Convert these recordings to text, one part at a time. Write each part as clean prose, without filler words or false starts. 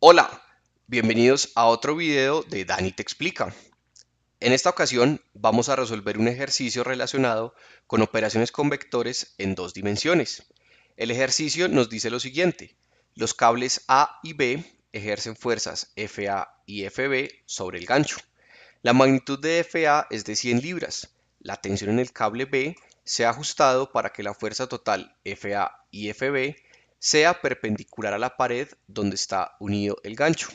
Hola, bienvenidos a otro video de Dani te explica. En esta ocasión vamos a resolver un ejercicio relacionado con operaciones con vectores en dos dimensiones. El ejercicio nos dice lo siguiente: los cables A y B ejercen fuerzas FA y FB sobre el gancho. La magnitud de FA es de 100 libras. La tensión en el cable B se ha ajustado para que la fuerza total FA y FB sea perpendicular a la pared donde está unido el gancho.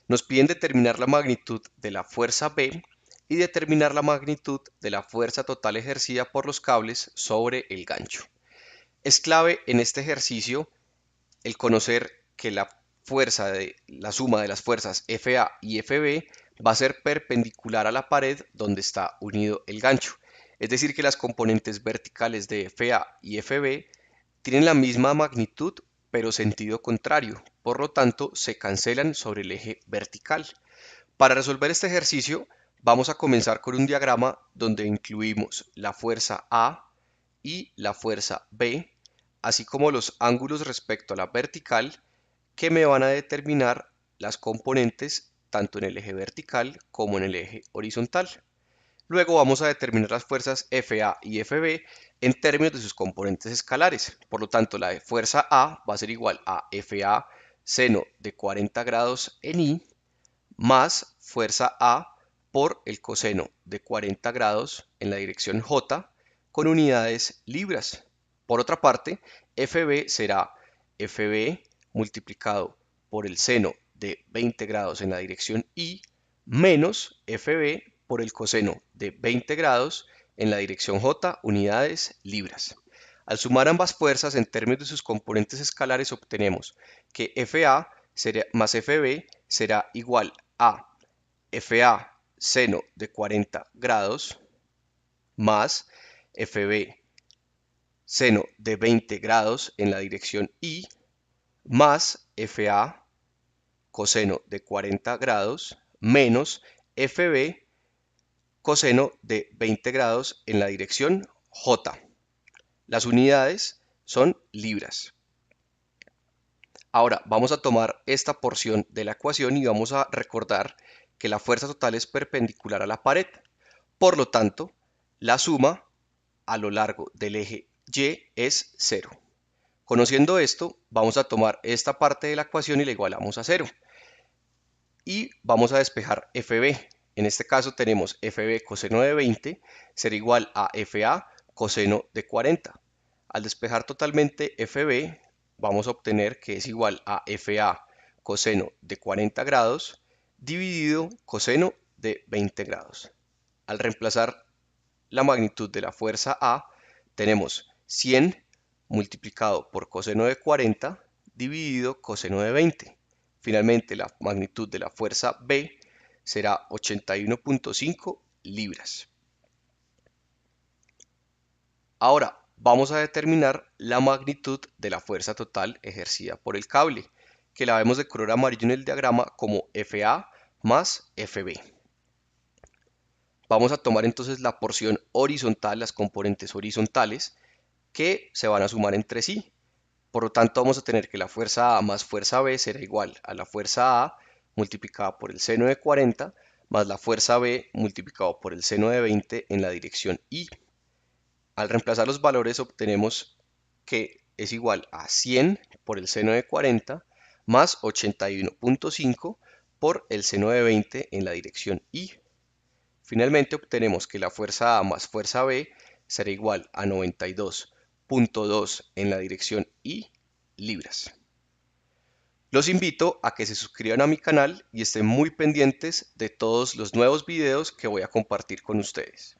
Nos piden determinar la magnitud de la fuerza B y determinar la magnitud de la fuerza total ejercida por los cables sobre el gancho. Es clave en este ejercicio el conocer que la suma de las fuerzas FA y FB va a ser perpendicular a la pared donde está unido el gancho. Es decir, que las componentes verticales de FA y FB tienen la misma magnitud pero sentido contrario, por lo tanto se cancelan sobre el eje vertical. Para resolver este ejercicio vamos a comenzar con un diagrama donde incluimos la fuerza A y la fuerza B, así como los ángulos respecto a la vertical que me van a determinar las componentes tanto en el eje vertical como en el eje horizontal. Luego vamos a determinar las fuerzas FA y FB en términos de sus componentes escalares. Por lo tanto, la de fuerza A va a ser igual a FA seno de 40 grados en I más fuerza A por el coseno de 40 grados en la dirección J con unidades libras. Por otra parte, FB será FB multiplicado por el seno de 20 grados en la dirección I menos FB por el coseno de 20 grados en la dirección J, unidades libras. Al sumar ambas fuerzas en términos de sus componentes escalares obtenemos que FA más FB será igual a FA seno de 40 grados más FB seno de 20 grados en la dirección I más FA coseno de 40 grados menos FB coseno de 20 grados en la dirección J. Las unidades son libras. Ahora vamos a tomar esta porción de la ecuación y vamos a recordar que la fuerza total es perpendicular a la pared. Por lo tanto, la suma a lo largo del eje Y es 0. Conociendo esto, vamos a tomar esta parte de la ecuación y la igualamos a 0. Y vamos a despejar FB. En este caso tenemos FB coseno de 20 será igual a FA coseno de 40. Al despejar totalmente FB, vamos a obtener que es igual a FA coseno de 40 grados dividido coseno de 20 grados. Al reemplazar la magnitud de la fuerza A, tenemos 100 multiplicado por coseno de 40 dividido coseno de 20. Finalmente, la magnitud de la fuerza B será 81.5 libras. Ahora vamos a determinar la magnitud de la fuerza total ejercida por el cable, que la vemos de color amarillo en el diagrama como FA más FB. Vamos a tomar entonces la porción horizontal, las componentes horizontales, que se van a sumar entre sí. Por lo tanto, vamos a tener que la fuerza A más fuerza B será igual a la fuerza A multiplicada por el seno de 40 más la fuerza B multiplicado por el seno de 20 en la dirección I. Al reemplazar los valores obtenemos que es igual a 100 por el seno de 40 más 81.5 por el seno de 20 en la dirección I. Finalmente obtenemos que la fuerza A más fuerza B será igual a 92.2 en la dirección I libras. Los invito a que se suscriban a mi canal y estén muy pendientes de todos los nuevos videos que voy a compartir con ustedes.